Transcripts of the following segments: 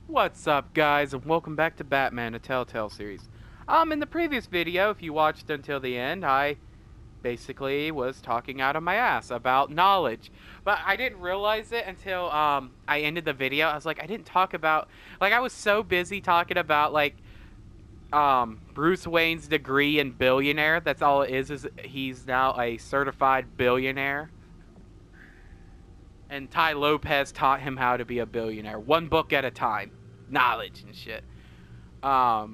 What's up, guys, and welcome back to Batman, a Telltale series. In the previous video, if you watched until the end, I basically was talking out of my ass about knowledge. But I didn't realize it until, I ended the video. I was like, I didn't talk about, like, I was so busy talking about, like, Bruce Wayne's degree in billionaire. That's all it is he's now a certified billionaire. And Ty Lopez taught him how to be a billionaire, one book at a time. Knowledge and shit. I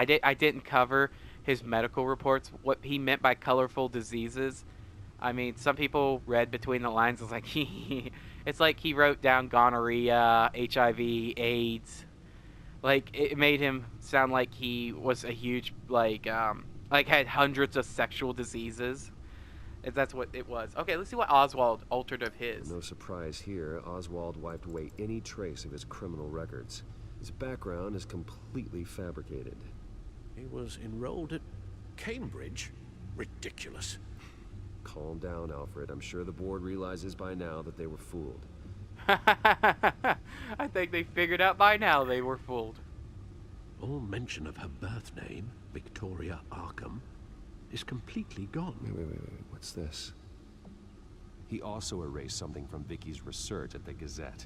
didn't cover his medical reports, what he meant by colorful diseases. I mean, some people read between the lines. It's like it's like he wrote down gonorrhea, HIV, AIDS. Like, it made him sound like he was a huge like had hundreds of sexual diseases. If that's what it was. Okay, let's see what Oswald altered of his. No surprise here, Oswald wiped away any trace of his criminal records. His background is completely fabricated. He was enrolled at Cambridge? Ridiculous. Calm down, Alfred. I'm sure the board realizes by now that they were fooled. I think they figured out by now they were fooled. All mention of her birth name, Victoria Arkham, is completely gone. Wait. What's this? He also erased something from Vicky's research at the Gazette.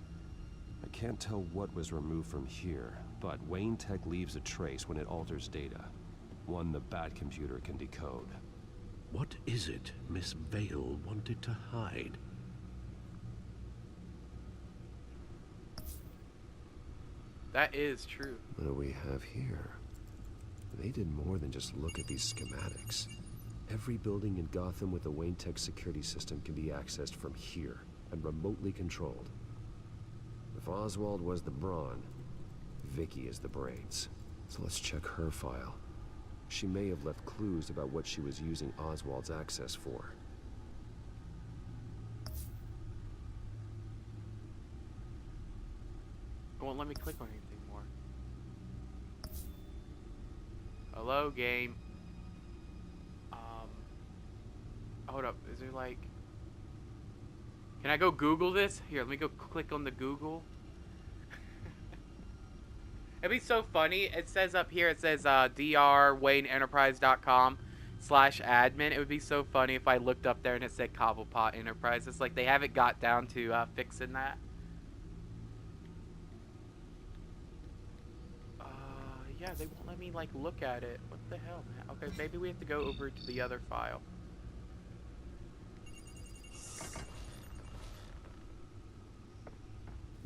I can't tell what was removed from here, but Wayne Tech leaves a trace when it alters data. One the Bat computer can decode. What is it Miss Vale wanted to hide? That is true. What do we have here? They did more than just look at these schematics. Every building in Gotham with the Wayne Tech security system can be accessed from here and remotely controlled. If Oswald was the brawn, Vicky is the brains. So let's check her file. She may have left clues about what she was using Oswald's access for. It won't let me click on anything more. Hello, game. Hold up. Is there like... Can I go Google this? Here, let me go click on the Google. It'd be so funny. It says up here, it says drwayneenterprise.com/admin. It would be so funny if I looked up there and it said Cobblepot Enterprise. It's like they haven't got down to fixing that. Yeah, they won't let me, like, look at it. What the hell, man? Okay, maybe we have to go over to the other file.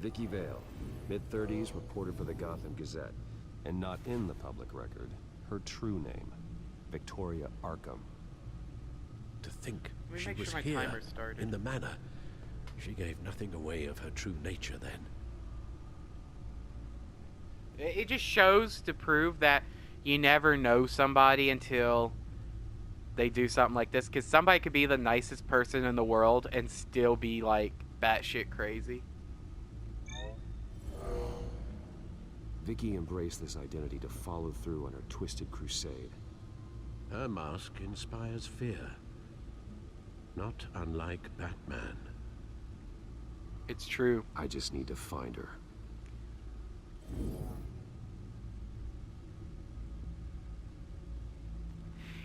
Vicky Vale, mid-30s, reported for the Gotham Gazette. And not in the public record, her true name, Victoria Arkham. To think Let me she make was sure my here, timer started. in the manor. She gave nothing away of her true nature then. It just shows to prove that you never know somebody until they do something like this. Because somebody could be the nicest person in the world and still be, like, batshit crazy. Vicky embraced this identity to follow through on her twisted crusade. Her mask inspires fear. Not unlike Batman. It's true. I just need to find her.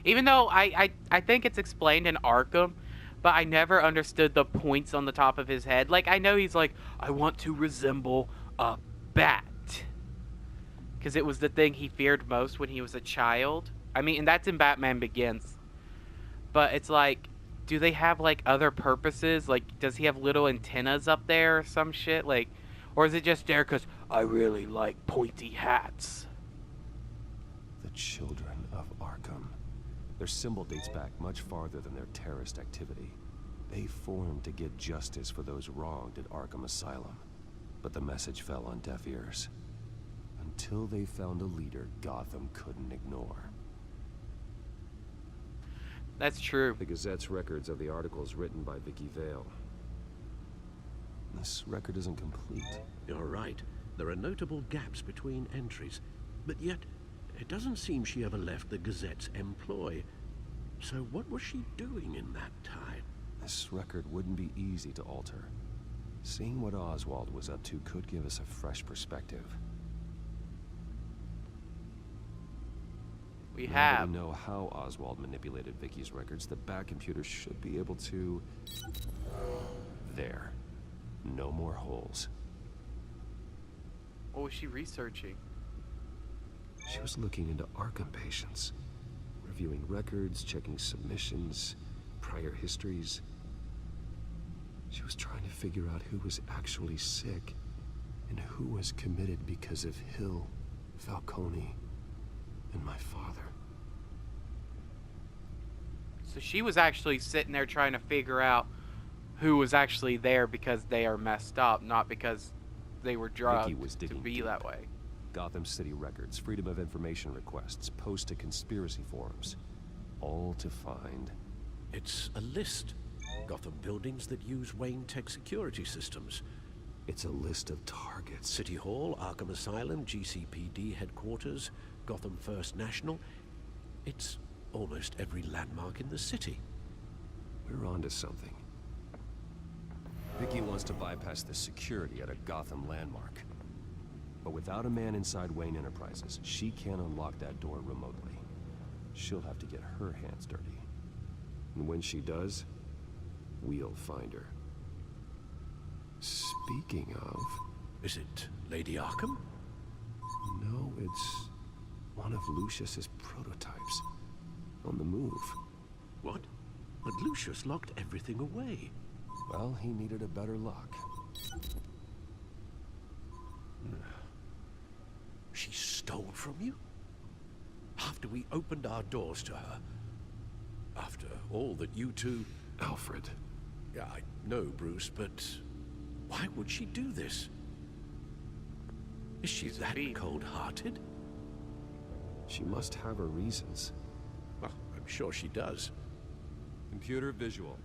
Even though I think it's explained in Arkham, but I never understood the points on the top of his head. Like, I know he's like, I want to resemble a bat. Because it was the thing he feared most when he was a child. I mean, and that's in Batman Begins. But it's like, do they have, like, other purposes? Like, does he have little antennas up there or some shit? Like, or is it just there because I really like pointy hats? The Children of Arkham. Their symbol dates back much farther than their terrorist activity. They formed to get justice for those wronged at Arkham Asylum. But the message fell on deaf ears. Until they found a leader Gotham couldn't ignore. That's true. The Gazette's records of the articles written by Vicky Vale. This record isn't complete. You're right. There are notable gaps between entries. But yet, it doesn't seem she ever left the Gazette's employ. So what was she doing in that time? This record wouldn't be easy to alter. Seeing what Oswald was up to could give us a fresh perspective. We Now that have. we know how Oswald manipulated Vicky's records, the back computer should be able to... There. No more holes. What was she researching? She was looking into Arkham patients, reviewing records, checking submissions, prior histories. She was trying to figure out who was actually sick and who was committed because of Hill, Falcone, and my father. So she was actually sitting there trying to figure out who was actually there because they are messed up, not because they were drugged was to digging be deep. that way. Gotham City records, Freedom of Information requests, posts to conspiracy forums. All to find... It's a list. Gotham buildings that use Wayne Tech security systems. It's a list of targets. City Hall, Arkham Asylum, GCPD headquarters, Gotham First National. It's almost every landmark in the city. We're onto something. Vicky wants to bypass the security at a Gotham landmark. But without a man inside Wayne Enterprises, she can't unlock that door remotely. She'll have to get her hands dirty. And when she does, we'll find her. Speaking of... Is it Lady Arkham? No, it's one of Lucius's prototypes. On the move. What? But Lucius locked everything away. Well, he needed a better lock. She stole from you? After we opened our doors to her? After all that you two... Alfred. Yeah, I know, Bruce, but why would she do this? Is she that cold-hearted? She must have her reasons. Well, I'm sure she does. Computer visual.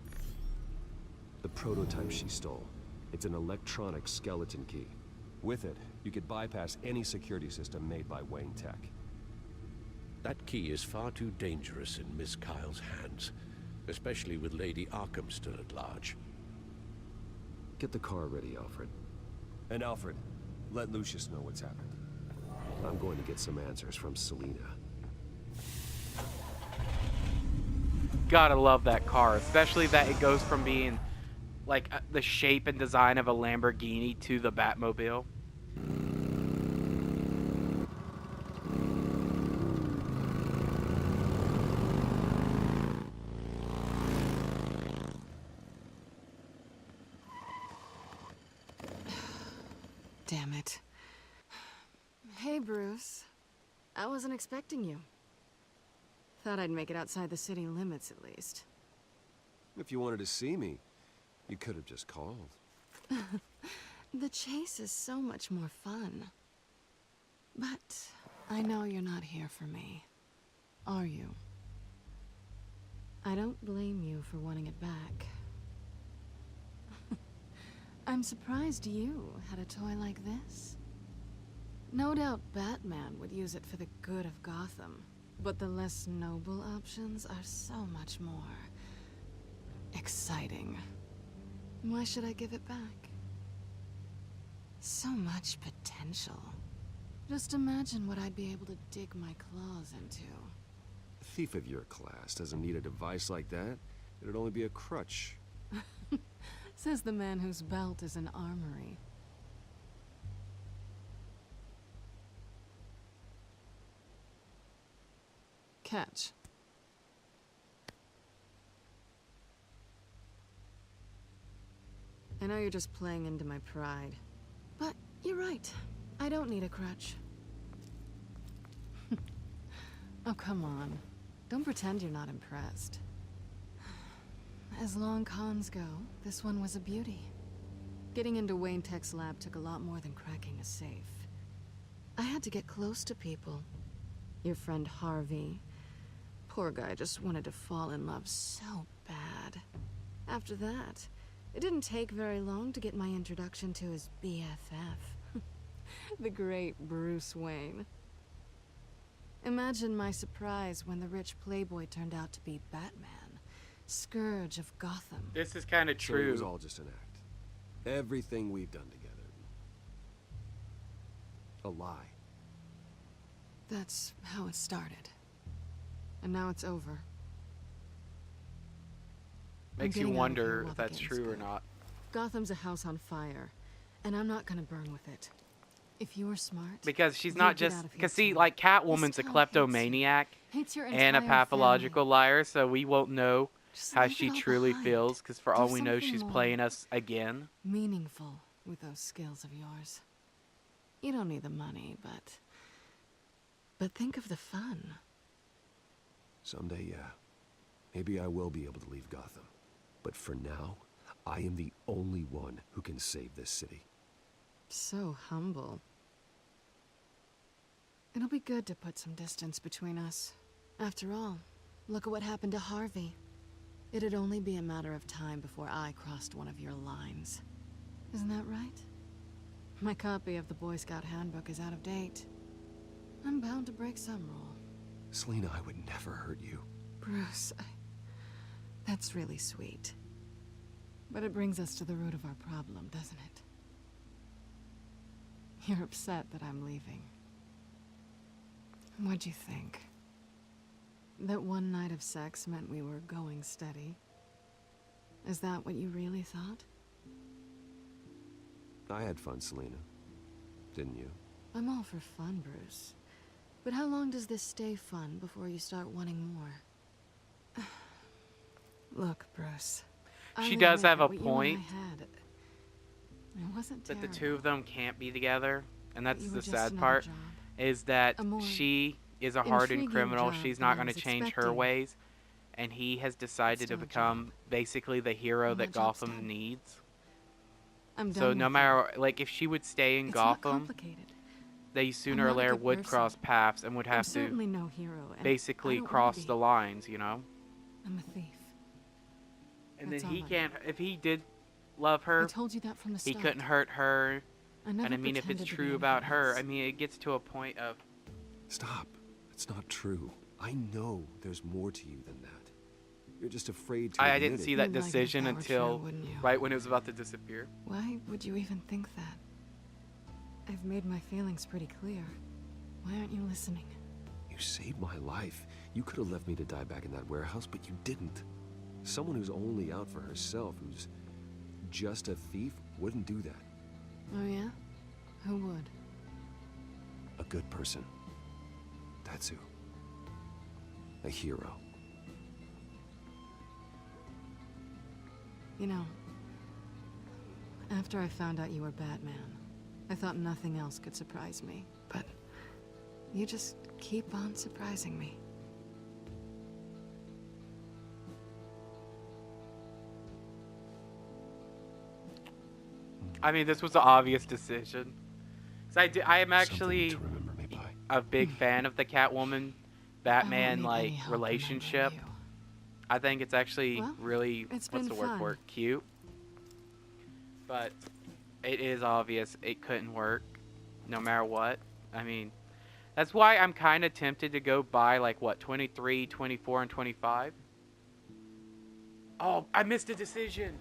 The prototype she stole. It's an electronic skeleton key. With it, you could bypass any security system made by Wayne Tech. That key is far too dangerous in Miss Kyle's hands, especially with Lady Arkham still at large. Get the car ready, Alfred. And Alfred, let Lucius know what's happened. I'm going to get some answers from Selina. Gotta love that car, especially that it goes from being like the shape and design of a Lamborghini to the Batmobile. Damn it. Hey, Bruce. I wasn't expecting you. Thought I'd make it outside the city limits, at least. If you wanted to see me, you could have just called. The chase is so much more fun. But I know you're not here for me. Are you? I don't blame you for wanting it back. I'm surprised you had a toy like this. No doubt Batman would use it for the good of Gotham, but the less noble options are so much more exciting. Why should I give it back? So much potential. Just imagine what I'd be able to dig my claws into. A thief of your class doesn't need a device like that. It'd only be a crutch. Says the man whose belt is an armory. Catch. I know you're just playing into my pride, but you're right. I don't need a crutch. Oh, come on. Don't pretend you're not impressed. As long cons go, this one was a beauty. Getting into Wayne Tech's lab took a lot more than cracking a safe. I had to get close to people. Your friend Harvey. Poor guy just wanted to fall in love so bad. After that, it didn't take very long to get my introduction to his BFF. The great Bruce Wayne. Imagine my surprise when the rich playboy turned out to be Batman. Scourge of Gotham. This is kind of So it was true. all just an act. Everything we've done together. A lie. That's how it started. And now it's over. Makes you getting out of here wonder while if the that's game's true or good. not. Gotham's a house on fire, and I'm not gonna burn with it. If you were smart, Because she's you'd not get just... out of here Because, see, too. like, This Catwoman's a town hates you. kleptomaniac Hates your and a entire pathological family. liar, so we won't know Just how leave she it all truly behind. feels, because for Do all we know, something she's more playing us again. meaningful with those skills of yours. You don't need the money, but think of the fun. Someday, yeah. Maybe I will be able to leave Gotham. But for now, I am the only one who can save this city. So humble. It'll be good to put some distance between us. After all, look at what happened to Harvey. It'd only be a matter of time before I crossed one of your lines. Isn't that right? My copy of the Boy Scout handbook is out of date. I'm bound to break some rule. Selina, I would never hurt you. Bruce, that's really sweet. But it brings us to the root of our problem, doesn't it? You're upset that I'm leaving. What'd you think? That one night of sex meant we were going steady? Is that what you really thought? I had fun, Selina. Didn't you? I'm all for fun, Bruce. But how long does this stay fun before you start wanting more? Look, Bruce. She I'll does admit have a what you and I point. had, it wasn't That the two terrible. of them can't be together, and that's You the were just sad another part, job. is that A more she is a hardened intriguing criminal. job She's than not I going to was change her expecting. ways, and he has decided to Still a become job. basically the hero When that that job's Gotham done, needs. I'm done So no with matter, like, if she would stay in it's not Gotham, complicated. they sooner or not a later good would person. cross paths and would I'm have to certainly no hero, and I basically don't wanna cross be. the lines, you know? I'm a thief. And That's then he all I can't, if he did love I her, told you that from the he start. couldn't hurt her. I never And I mean, if it's pretended to be true about anything her, else. I mean, it gets to a point of, Stop. It's not true. I know there's more to you than that. You're just afraid to I admit didn't it. see that You'd like it if decision that were until true, wouldn't you? right when it was about to disappear. Why would you even think that? I've made my feelings pretty clear. Why aren't you listening? You saved my life. You could have left me to die back in that warehouse, but you didn't. Someone who's only out for herself, who's just a thief, wouldn't do that. Oh yeah? Who would? A good person. That's who. A hero. You know, after I found out you were Batman, I thought nothing else could surprise me. But you just keep on surprising me. I mean, this was an obvious decision. 'Cause I am Something actually to remember me by. a big fan of the Catwoman I won't Batman need like any help relationship. remembering you. I think it's actually Well, really, it's what's been the word fun. for it, cute. But it is obvious it couldn't work no matter what. I mean, that's why I'm kind of tempted to go buy like what, 23, 24, and 25. Oh, I missed a decision.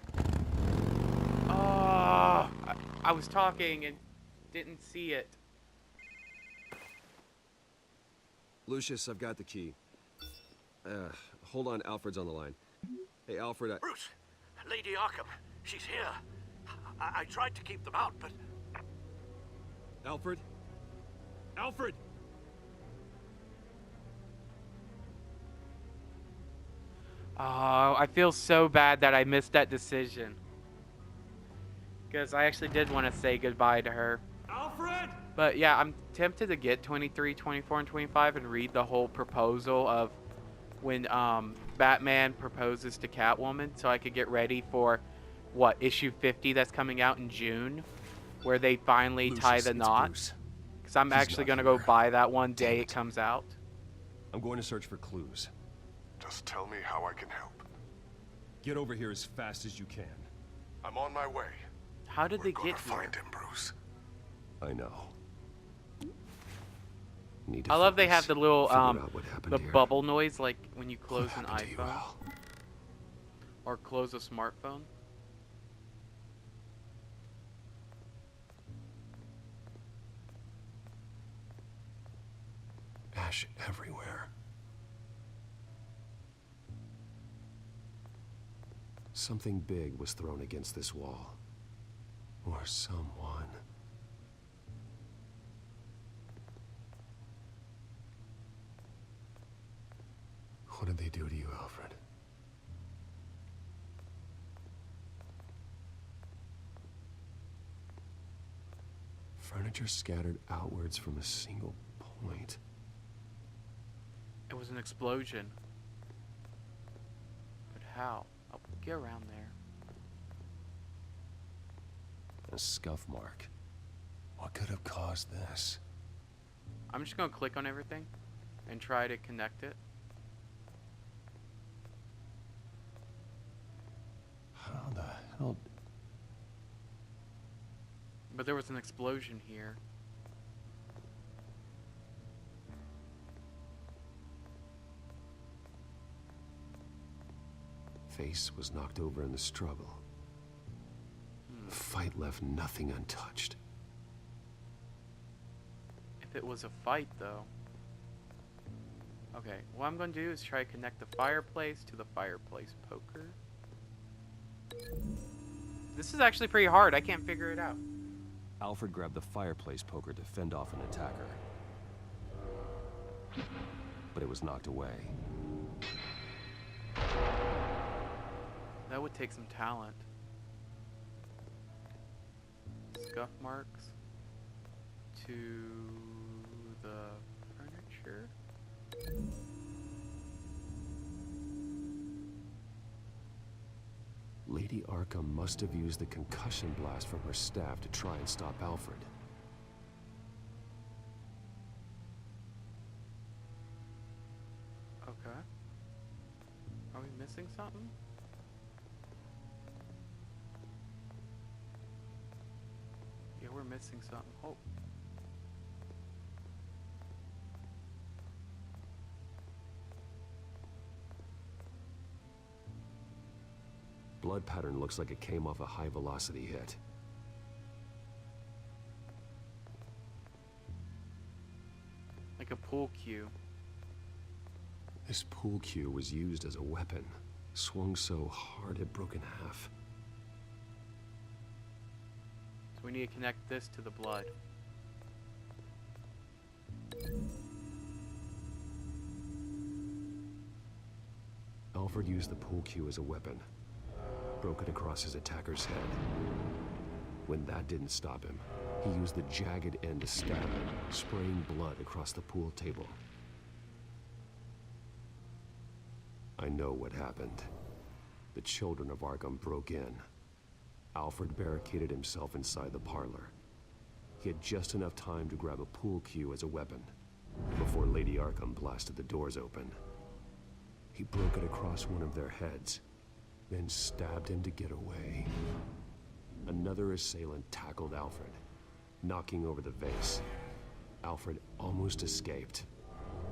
Oh, I was talking and didn't see it. Lucius, I've got the key. Hold on, Alfred's on the line. Hey, Alfred, Bruce, Lady Arkham, she's here. I tried to keep them out, but... Alfred? Alfred! Oh, I feel so bad that I missed that decision. Because I actually did want to say goodbye to her. Alfred! But yeah, I'm tempted to get 23, 24, and 25 and read the whole proposal of when Batman proposes to Catwoman, so I could get ready for, what, issue 50 that's coming out in June, where they finally tie Lucius, the it's knot. Bruce. Because I'm He's actually not going to go here. buy that one day Damn it it. comes out. I'm going to search for clues. Just tell me how I can help. Get over here as fast as you can. I'm on my way. How did We're they gonna get here? find him, Bruce. I know. Need to I love they focus, have the little figure out what happened the here. bubble noise like when you What close an happened to you, iPhone Al? or close a smartphone. Ash everywhere. Something big was thrown against this wall. Or someone. What did they do to you, Alfred? Furniture scattered outwards from a single point. It was an explosion. But how? I'll get around there. A scuff mark. What could have caused this? I'm just gonna click on everything and try to connect it. How the hell? But there was an explosion here. Face was knocked over in the struggle. The fight left nothing untouched. If it was a fight, though. Okay, what I'm going to do is try to connect the fireplace to the fireplace poker. This is actually pretty hard. I can't figure it out. Alfred grabbed the fireplace poker to fend off an attacker. But it was knocked away. That would take some talent. Scuff marks to the furniture. Lady Arkham must have used the concussion blast from her staff to try and stop Alfred. Okay. Are we missing something? Yeah, we're missing something. Oh. Blood pattern looks like it came off a high-velocity hit. Like a pool cue. This pool cue was used as a weapon, swung so hard it broke in half. So we need to connect this to the blood. Alfred used the pool cue as a weapon, broke it across his attacker's head. When that didn't stop him, he used the jagged end to stab him, spraying blood across the pool table. I know what happened. The children of Arkham broke in. Alfred barricaded himself inside the parlor. He had just enough time to grab a pool cue as a weapon before Lady Arkham blasted the doors open. He broke it across one of their heads, then stabbed him to get away. Another assailant tackled Alfred, knocking over the vase. Alfred almost escaped,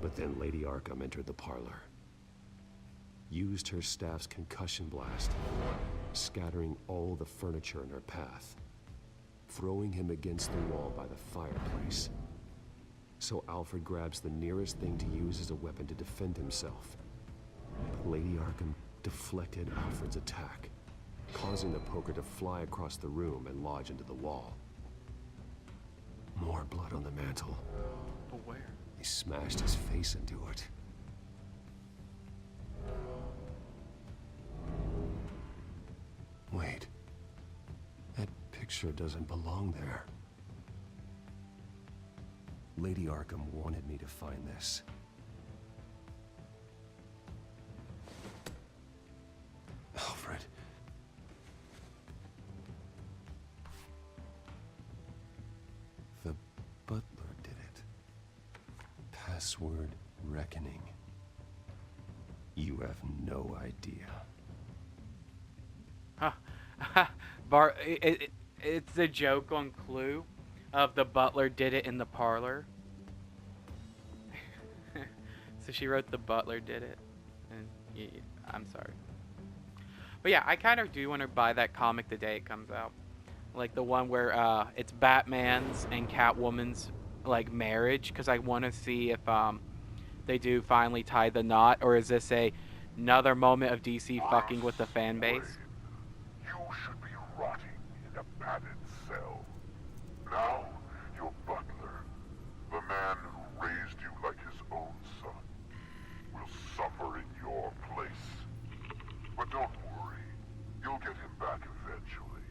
but then Lady Arkham entered the parlor. Used her staff's concussion blast, scattering all the furniture in her path, throwing him against the wall by the fireplace. So Alfred grabs the nearest thing to use as a weapon to defend himself. But Lady Arkham deflected Alfred's attack, causing the poker to fly across the room and lodge into the wall. More blood on the mantel. But where? He smashed his face into it. Wait. That picture doesn't belong there. Lady Arkham wanted me to find this. Alfred. The butler did it. Password reckoning. You have no idea. It's a joke on Clue of the butler did it in the parlor. So she wrote the butler did it. And yeah, I'm sorry. But yeah, I kind of do want to buy that comic the day it comes out. Like the one where it's Batman's and Catwoman's like marriage, because I want to see if they do finally tie the knot, or is this another moment of DC fucking with the fan base? You should be rotting in a padded cell. Now, your butler, the man who raised you like his own son, will suffer in your place. But don't worry, you'll get him back eventually.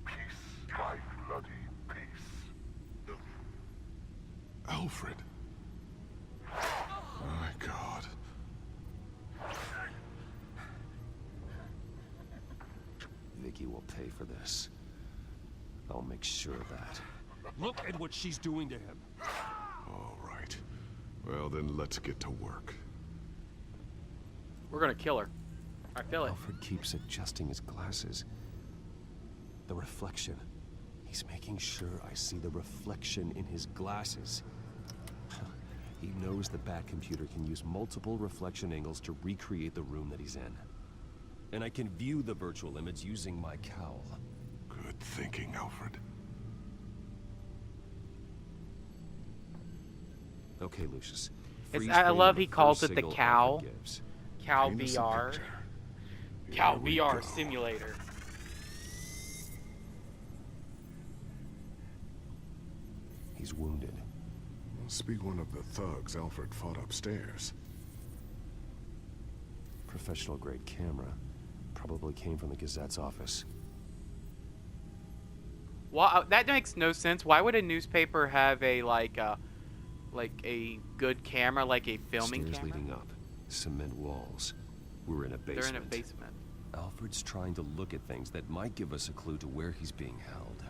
Peace by bloody peace. Alfred. My God. Vicky will pay for this. I'll make sure of that. Look at what she's doing to him. All right. Well, then let's get to work. We're gonna kill her. I feel it. Alfred keeps adjusting his glasses. The reflection. He's making sure I see the reflection in his glasses. He knows the Bat-computer can use multiple reflection angles to recreate the room that he's in. And I can view the virtual image using my cowl. Good thinking, Alfred. Okay, Lucius. I love he calls it the signal cowl. Alfred gives. Cow Paint us a VR. picture. Cow Here we VR go. simulator. He's wounded. Must be one of the thugs Alfred fought upstairs. Professional-grade camera. Probably came from the Gazette's office. Well, that makes no sense. Why would a newspaper have a like a good camera, like a filming Stairs camera? leading up. Cement walls. We're in a basement. They're in a basement. Alfred's trying to look at things that might give us a clue to where he's being held.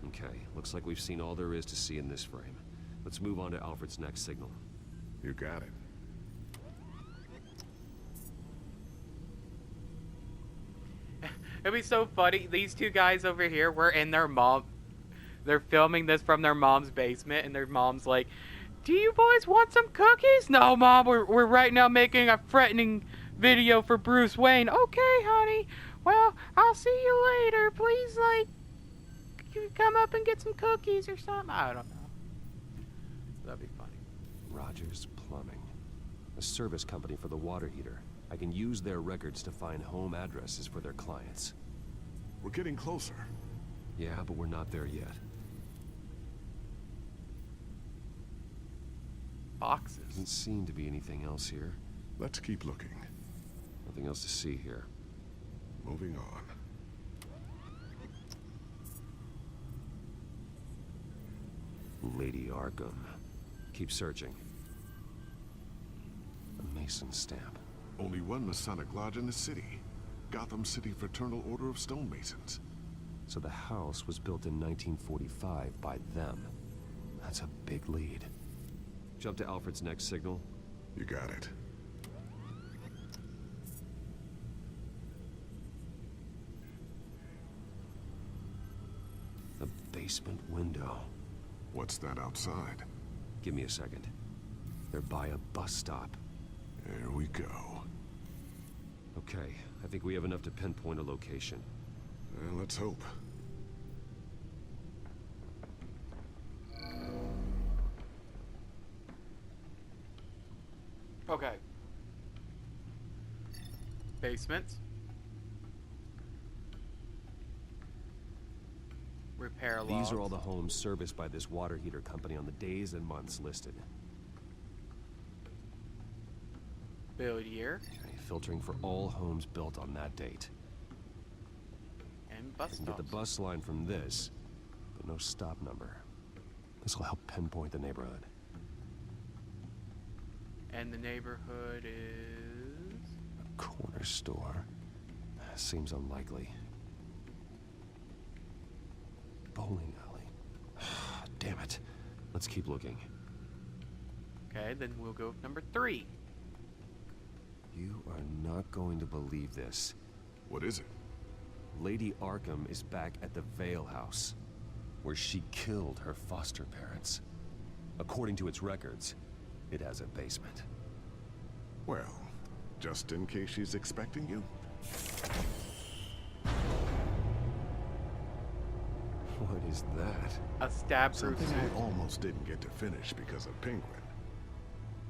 Okay, looks like we've seen all there is to see in this frame. Let's move on to Alfred's next signal. You got it. It'd be so funny. These two guys over here were in their mom. They're filming this from their mom's basement, and their mom's like, "Do you boys want some cookies?" "No, Mom. We're right now making a threatening video for Bruce Wayne." "Okay, honey. Well, I'll see you later. Please, like, you come up and get some cookies or something." I don't know. That'd be funny. Rogers Plumbing. A service company for the water heater. I can use their records to find home addresses for their clients. We're getting closer. Yeah, but we're not there yet. Boxes. Doesn't seem to be anything else here. Let's keep looking. Nothing else to see here. Moving on. Lady Arkham. Keep searching. A Mason stamp. Only one Masonic lodge in the city. Gotham City Fraternal Order of Stonemasons. So the house was built in 1945 by them. That's a big lead. Jump to Alfred's next signal. You got it. The basement window. What's that outside? Give me a second. They're by a bus stop. There we go. Okay, I think we have enough to pinpoint a location. Let's hope. Okay. Basement. Repair logs. These are all the homes serviced by this water heater company on the days and months listed. Build year. Okay, filtering for all homes built on that date. And bus I can get the stops. bus line from this, but no stop number. This will help pinpoint the neighborhood. And the neighborhood is... A corner store. Seems unlikely. Bowling alley. Damn it. Let's keep looking. Okay, then we'll go with number 3. You are not going to believe this. What is it? Lady Arkham is back at the Vale House, where she killed her foster parents. According to its records, it has a basement. Well, just in case she's expecting you. What is that? A stab through Something suit. I almost didn't get to finish because of Penguin.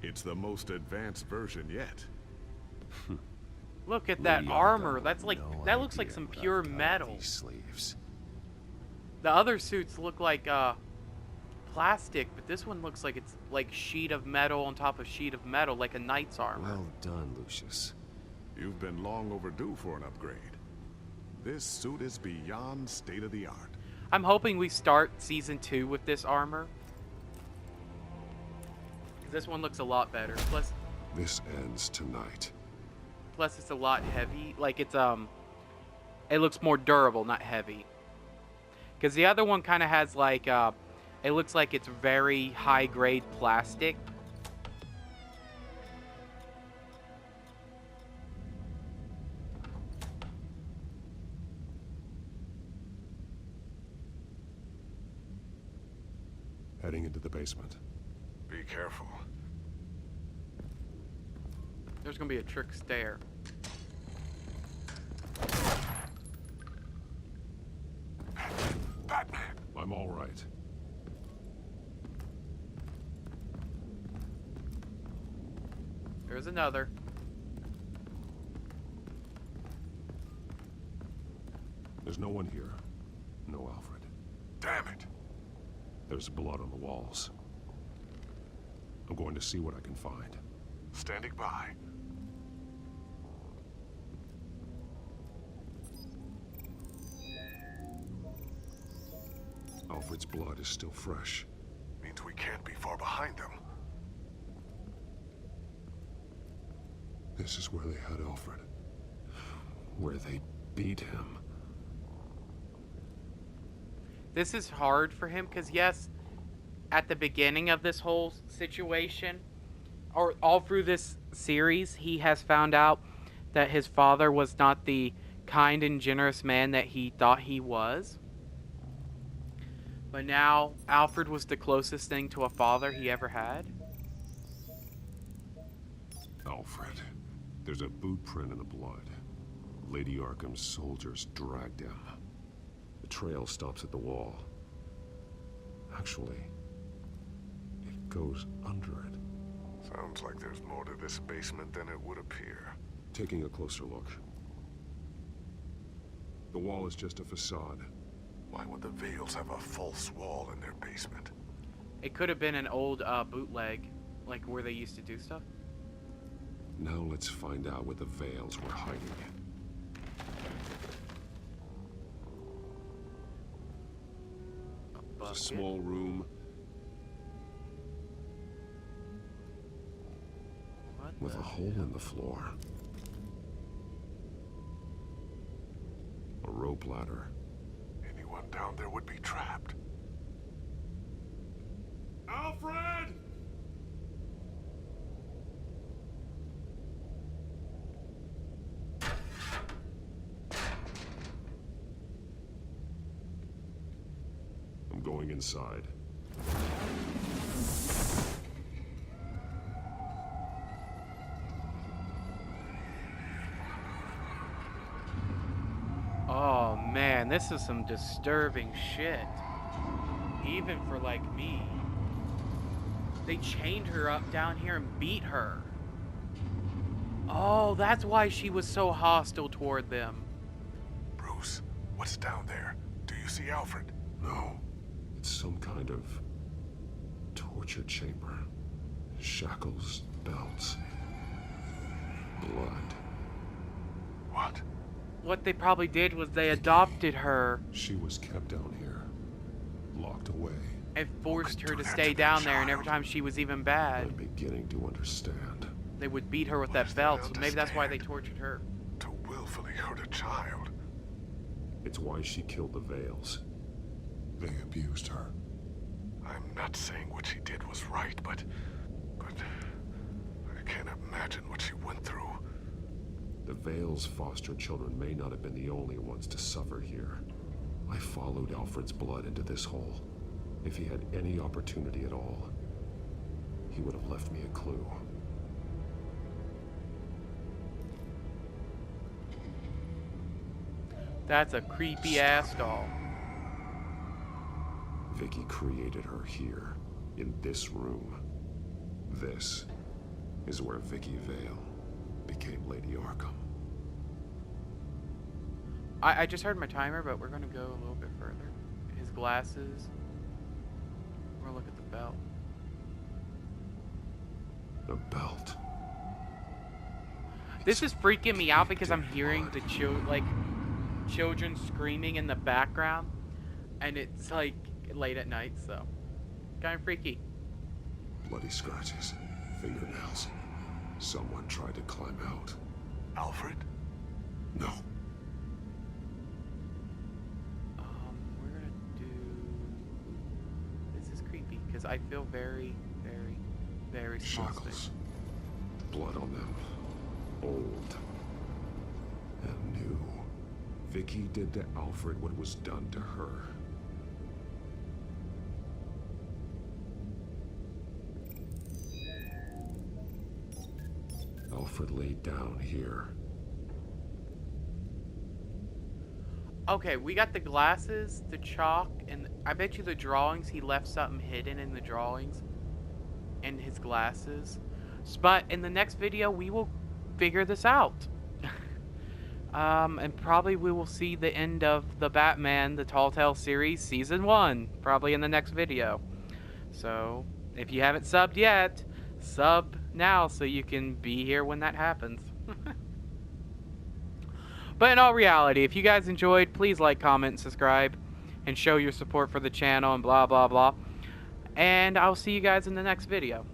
It's the most advanced version yet. Look at that We armor. got That's like no that looks like idea some what pure I've got up metal. these sleeves. The other suits look like plastic, but this one looks like it's like sheet of metal on top of sheet of metal, like a knight's armor. Well done, Lucius. You've been long overdue for an upgrade. This suit is beyond state of the art. I'm hoping we start season 2 with this armor. 'Cause this one looks a lot better. Plus This ends tonight. it's a lot heavy. Like it's it looks more durable, not heavy. Because the other one kind of has like it looks like it's very high grade plastic. Heading into the basement. Be careful. There's gonna be a trick stair. Batman! I'm all right. There's another. There's no one here. No Alfred. Damn it! There's blood on the walls. I'm going to see what I can find. Standing by. Alfred's blood is still fresh. Means we can't be far behind them. This is where they had Alfred. Where they beat him. This is hard for him because, yes, at the beginning of this whole situation, or all through this series, he has found out that his father was not the kind and generous man that he thought he was. But now, Alfred was the closest thing to a father he ever had. Alfred. There's a boot print in the blood. Lady Arkham's soldiers dragged him. The trail stops at the wall. Actually, it goes under it. Sounds like there's more to this basement than it would appear. Taking a closer look. The wall is just a facade. Why would the Vales have a false wall in their basement? It could have been an old bootleg, like where they used to do stuff. Now let's find out where the Vales were hiding. There's a Bucket. small room What with the a hole in the floor. A rope ladder. Anyone down there would be trapped. Alfred! I'm going inside. Oh man, this is some disturbing shit. Even for like me. They chained her up down here and beat her. Oh, that's why she was so hostile toward them. Bruce, what's down there? Do you see Alfred? No. It's some kind of torture chamber. Shackles, belts, blood. What? What they probably did was they adopted her She was kept down here, locked away. and forced her do to that stay to their down there, and every child? time she was even I'm bad, beginning to understand. they would beat her with What that is there belt, to so maybe that's why they understand? tortured her. To willfully hurt a child. It's why she killed the Vales. They abused her. I'm not saying what she did was right, but I can't imagine what she went through. The Vales' foster children may not have been the only ones to suffer here. I followed Alfred's blood into this hole. If he had any opportunity at all, he would have left me a clue. That's a creepy ass doll. Vicky created her here, in this room. This is where Vicky Vale became Lady Arkham. I just heard my timer, but we're gonna go a little bit further. His glasses. We're gonna look at the belt. The belt. This is freaking me out because I'm hearing the children screaming in the background, and it's like late at night, so kind of freaky. Bloody scratches. Fingernails. Someone tried to climb out. Alfred? No. We're gonna do. This is creepy because I feel very, very, very small Shackles. space. Blood on them. Old. And new. Vicky did to Alfred what was done to her. Alfred laid down here. Okay, we got the glasses, the chalk, and I bet you the drawings, he left something hidden in the drawings and his glasses. But in the next video, we will figure this out. And probably we will see the end of the Batman, the Telltale series, Season 1, probably in the next video. So, if you haven't subbed yet, sub now so you can be here when that happens. But in all reality, if you guys enjoyed, please like, comment, and subscribe, and show your support for the channel and blah, blah, blah. And I'll see you guys in the next video.